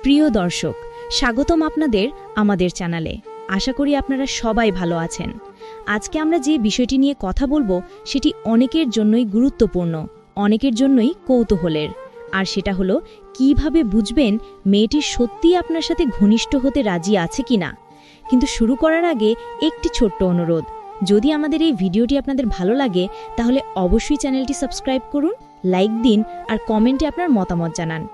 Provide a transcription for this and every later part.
প্রিয় দর্শক, স্বাগতম আপনাদের আমাদের চ্যানেলে। আশা করি আপনারা সবাই ভালো আছেন। আজকে আমরা যে বিষয়টি নিয়ে কথা বলবো সেটি অনেকের জন্যই গুরুত্বপূর্ণ, অনেকের জন্যই কৌতূহলের। আর সেটা হলো কিভাবে বুঝবেন মেয়েটি সত্যিই আপনার সাথে ঘনিষ্ঠ হতে রাজি আছে কিনা। কিন্তু শুরু করার আগে একটি ছোট্ট অনুরোধ, যদি আমাদের এই ভিডিওটি আপনাদের ভালো লাগে তাহলে অবশ্যই চ্যানেলটি সাবস্ক্রাইব করুন, লাইক দিন আর কমেন্টে আপনার মতামত জানান।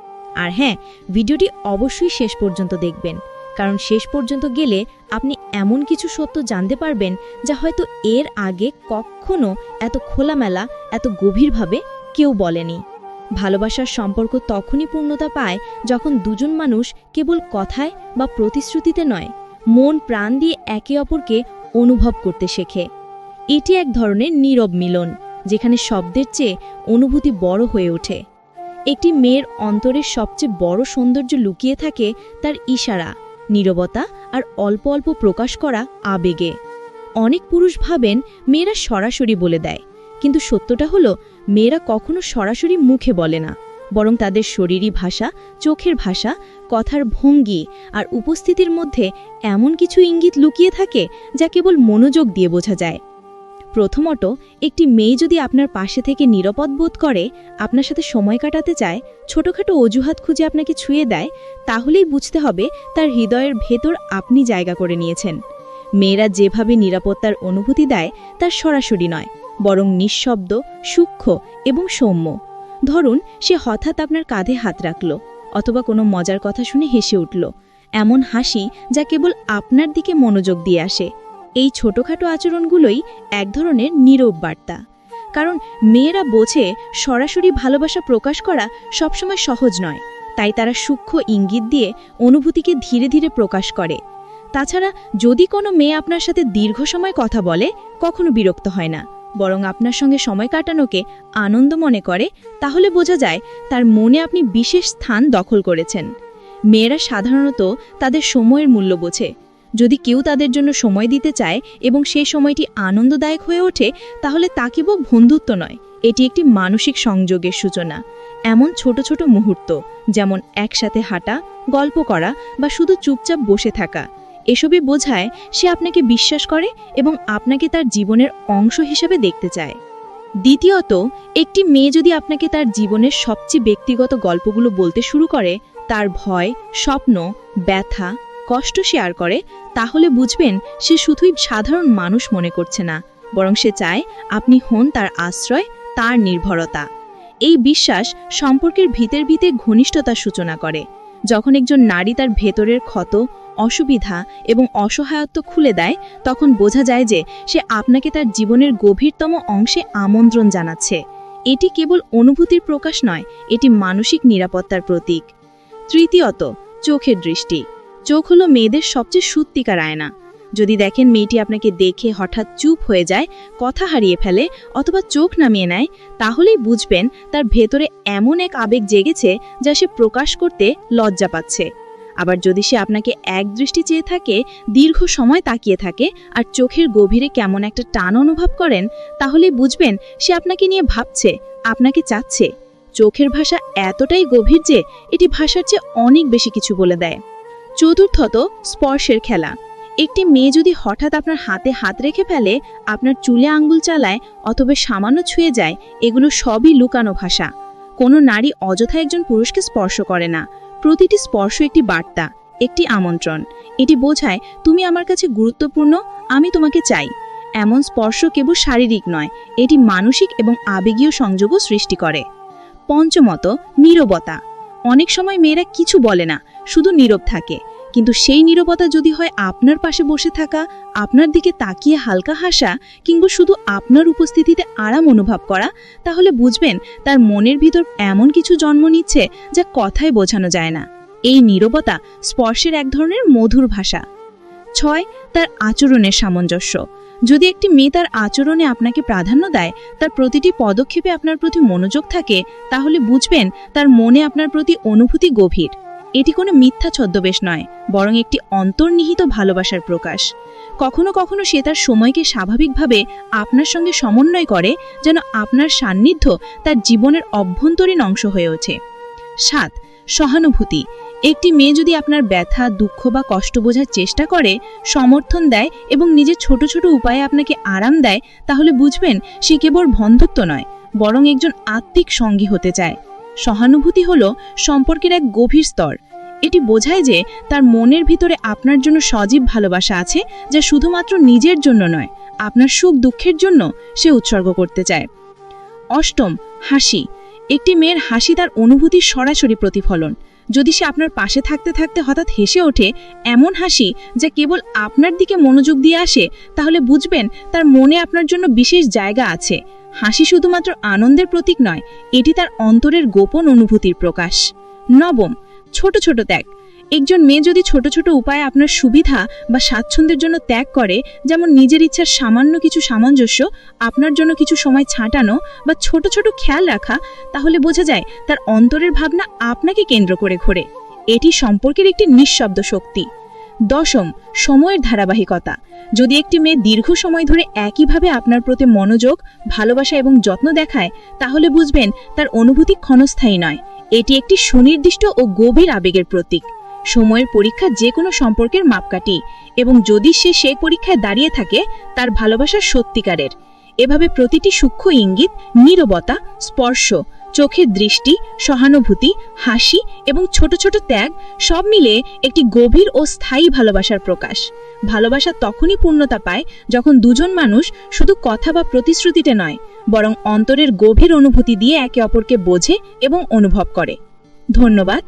আর হ্যাঁ, ভিডিওটি অবশ্যই শেষ পর্যন্ত দেখবেন, কারণ শেষ পর্যন্ত গেলে আপনি এমন কিছু সত্য জানতে পারবেন যা হয়তো এর আগে কখনো এত খোলামেলা, এত গভীরভাবে কেউ বলেনি। ভালোবাসার সম্পর্ক তখনই পূর্ণতা পায় যখন দুজন মানুষ কেবল কথায় বা প্রতিশ্রুতিতে নয়, মন প্রাণ দিয়ে একে অপরকে অনুভব করতে শেখে। এটি এক ধরনের নীরব মিলন, যেখানে শব্দের চেয়ে অনুভূতি বড় হয়ে ওঠে। একটি মেয়ের অন্তরের সবচেয়ে বড় সৌন্দর্য লুকিয়ে থাকে তার ইশারা, নীরবতা আর অল্প অল্প প্রকাশ করা আবেগে। অনেক পুরুষ ভাবেন মেয়েরা সরাসরি বলে দেয়, কিন্তু সত্যটা হলো মেয়েরা কখনো সরাসরি মুখে বলে না, বরং তাদের শরীরী ভাষা, চোখের ভাষা, কথার ভঙ্গি আর উপস্থিতির মধ্যে এমন কিছু ইঙ্গিত লুকিয়ে থাকে যা কেবল মনোযোগ দিয়ে বোঝা যায়। প্রথমত, একটি মেয়ে যদি আপনার পাশে থেকে নিরাপদ বোধ করে, আপনার সাথে সময় কাটাতে চায়, ছোটখাটো অজুহাত খুঁজে আপনাকে ছুঁয়ে দেয়, তাহলেই বুঝতে হবে তার হৃদয়ের ভেতর আপনি জায়গা করে নিয়েছেন। মেয়েরা যেভাবে নিরাপত্তার অনুভূতি দেয় তা সরাসরি নয়, বরং নিঃশব্দ, সূক্ষ্ম এবং সৌম্য। ধরুন, সে হঠাৎ আপনার কাঁধে হাত রাখল, অথবা কোনো মজার কথা শুনে হেসে উঠল, এমন হাসি যা কেবল আপনার দিকে মনোযোগ দিয়ে আসে। এই ছোটখাটো আচরণগুলোই এক ধরনের নীরব বার্তা। কারণ মেয়েরা বোঝে সরাসরি ভালোবাসা প্রকাশ করা সবসময় সহজ নয়, তাই তারা সূক্ষ্ম ইঙ্গিত দিয়ে অনুভূতিকে ধীরে ধীরে প্রকাশ করে। তাছাড়া যদি কোনো মেয়ে আপনার সাথে দীর্ঘ সময় কথা বলে, কখনো বিরক্ত হয় না, বরং আপনার সঙ্গে সময় কাটানোকে আনন্দ মনে করে, তাহলে বোঝা যায় তার মনে আপনি বিশেষ স্থান দখল করেছেন। মেয়েরা সাধারণত তাদের সময়ের মূল্য বোঝে। যদি কেউ তাদের জন্য সময় দিতে চায় এবং সেই সময়টি আনন্দদায়ক হয়ে ওঠে, তাহলে তা কেবল বন্ধুত্ব নয়, এটি একটি মানসিক সংযোগের সূচনা। এমন ছোট ছোট মুহূর্ত, যেমন একসাথে হাঁটা, গল্প করা বা শুধু চুপচাপ বসে থাকা, এসবই বোঝায় সে আপনাকে বিশ্বাস করে এবং আপনাকে তার জীবনের অংশ হিসেবে দেখতে চায়। দ্বিতীয়ত, একটি মেয়ে যদি আপনাকে তার জীবনের সবচেয়ে ব্যক্তিগত গল্পগুলো বলতে শুরু করে, তার ভয়, স্বপ্ন, ব্যথা, কষ্ট শেয়ার করে, তাহলে বুঝবেন সে শুধুই সাধারণ মানুষ মনে করছে না, বরং সে চায় আপনি হন তার আশ্রয়, তার নির্ভরতা। এই বিশ্বাস সম্পর্কের ভিতর ঘনিষ্ঠতার সূচনা করে। যখন একজন নারী তার ভেতরের ক্ষত, অসুবিধা এবং অসহায়ত্ব খুলে দেয়, তখন বোঝা যায় যে সে আপনাকে তার জীবনের গভীরতম অংশে আমন্ত্রণ জানাচ্ছে। এটি কেবল অনুভূতির প্রকাশ নয়, এটি মানসিক নিরাপত্তার প্রতীক। তৃতীয়ত, চোখের দৃষ্টি। চোখ হলো মেয়েদের সবচেয়ে সত্যিকার আয়না। যদি দেখেন মেয়েটি আপনাকে দেখে হঠাৎ চুপ হয়ে যায়, কথা হারিয়ে ফেলে অথবা চোখ নামিয়ে নেয়, তাহলেই বুঝবেন তার ভেতরে এমন এক আবেগ জেগেছে যা সে প্রকাশ করতে লজ্জা পাচ্ছে। আবার যদি সে আপনাকে এক দৃষ্টি চেয়ে থাকে, দীর্ঘ সময় তাকিয়ে থাকে আর চোখের গভীরে কেমন একটা টান অনুভব করেন, তাহলেই বুঝবেন সে আপনাকে নিয়ে ভাবছে, আপনাকে চাচ্ছে। চোখের ভাষা এতটাই গভীর যে এটি ভাষার চেয়ে অনেক বেশি কিছু বলে দেয়। চতুর্থত, স্পর্শের খেলা। একটি মেয়ে যদি হঠাৎ আপনার হাতে হাত রেখে ফেলে, আপনার চুলে আঙ্গুল চালায় অথবা সামান্য ছুঁয়ে যায়, এগুলো সবই লুকানো ভাষা। কোনো নারী অযথা একজন পুরুষকে স্পর্শ করে না। প্রতিটি স্পর্শ একটি বার্তা, একটি আমন্ত্রণ। এটি বোঝায় তুমি আমার কাছে গুরুত্বপূর্ণ, আমি তোমাকে চাই। এমন স্পর্শ কেবল শারীরিক নয়, এটি মানসিক এবং আবেগীয় সংযোগও সৃষ্টি করে। পঞ্চমত, নীরবতা। অনেক সময় মেয়েরা কিছু বলে না, শুধু নীরব থাকে, কিন্তু সেই নীরবতা যদি হয় আপনার পাশে বসে থাকা, আপনার দিকে তাকিয়ে হালকা হাসা, কিংবা শুধু আপনার উপস্থিতিতে আরাম অনুভব করা, তাহলে বুঝবেন তার মনের ভিতর এমন কিছু জন্ম নিচ্ছে যা কথায় বোঝানো যায় না। এই নীরবতা স্পর্শের এক ধরনের মধুর ভাষা। 6, তার আচরণের সামঞ্জস্য। যদি একটি মেয়ে তার আচরণে আপনাকে প্রাধান্য দেয়, তার প্রতিটি পদক্ষেপে আপনার প্রতি মনোযোগ থাকে, তাহলে বুঝবেন তার মনে আপনার প্রতি অনুভূতি গভীর। এটি কোনো মিথ্যা ছদ্মবেশ নয়, বরং একটি অন্তর্নিহিত ভালোবাসার প্রকাশ। কখনো কখনো সে তার সময়কে স্বাভাবিকভাবে আপনার সঙ্গে সমন্বয় করে, যেন আপনার সান্নিধ্য তার জীবনের অভ্যন্তরীণ অংশ হয়ে ওঠে। 7, সহানুভূতি। একটি মেয়ে যদি আপনার ব্যথা, দুঃখ বা কষ্ট বোঝার চেষ্টা করে, সমর্থন দেয় এবং নিজের ছোট ছোট উপায়ে আপনাকে আরাম দেয়, তাহলে বুঝবেন সে কেবল বন্ধুত্ব নয়, বরং একজন আত্মিক সঙ্গী হতে চায়। সহানুভূতি হলো সম্পর্কের এক গভীর স্তর। এটি বোঝায় যে তার মনের ভিতরে আপনার জন্য সজীব ভালোবাসা আছে, যা শুধুমাত্র নিজের জন্য নয়, আপনার সুখ দুঃখের জন্য সে উৎসর্গ করতে চায়। অষ্টম, হাসি। একটি মেয়ের হাসি তার অনুভূতির সরাসরি প্রতিফলন। যদি সে আপনার পাশে থাকতে থাকতে হঠাৎ হেসে ওঠে, এমন হাসি যা কেবল আপনার দিকে মনোযোগ দিয়ে আসে, তাহলে বুঝবেন তার মনে আপনার জন্য বিশেষ জায়গা আছে। হাসি শুধুমাত্র আনন্দের প্রতীক নয়, এটি তার অন্তরের গোপন অনুভূতির প্রকাশ। নবম, ছোট ছোট ত্যাগ। একজন মেয়ে যদি ছোট ছোট উপায়ে আপনার সুবিধা বা স্বাচ্ছন্দ্যের জন্য ত্যাগ করে, যেমন নিজের ইচ্ছার সামান্য কিছু সামঞ্জস্য, আপনার জন্য কিছু সময় ছাঁটানো বা ছোট ছোট খেয়াল রাখা, তাহলে বোঝা যায় তার অন্তরের ভাবনা আপনাকে কেন্দ্র করে ঘোরে। এটি সম্পর্কের একটি নিঃশব্দ শক্তি। দশম, সময়ের ধারাবাহিকতা। যদি একটি মেয়ে দীর্ঘ সময় ধরে একইভাবে আপনার প্রতি মনোযোগ, ভালোবাসা এবং যত্ন দেখায়, তাহলে বুঝবেন তার অনুভূতি ক্ষণস্থায়ী নয়, এটি একটি সুনির্দিষ্ট ও গভীর আবেগের প্রতীক। সময়ের পরীক্ষা যে কোনো সম্পর্কের মাপকাঠি, এবং যদি সে সেই পরীক্ষায় দাঁড়িয়ে থাকে, তার ভালোবাসা সত্যিকারের। এভাবে প্রতিটি সূক্ষ্ম ইঙ্গিত, নীরবতা, স্পর্শ, চোখের দৃষ্টি, সহানুভূতি, হাসি এবং ছোট ছোট ত্যাগ সব মিলে একটি গভীর ও স্থায়ী ভালোবাসার প্রকাশ। ভালোবাসা তখনই পূর্ণতা পায় যখন দুজন মানুষ শুধু কথা বা প্রতিশ্রুতিতে নয়, বরং অন্তরের গভীর অনুভূতি দিয়ে একে অপরকে বোঝে এবং অনুভব করে। ধন্যবাদ।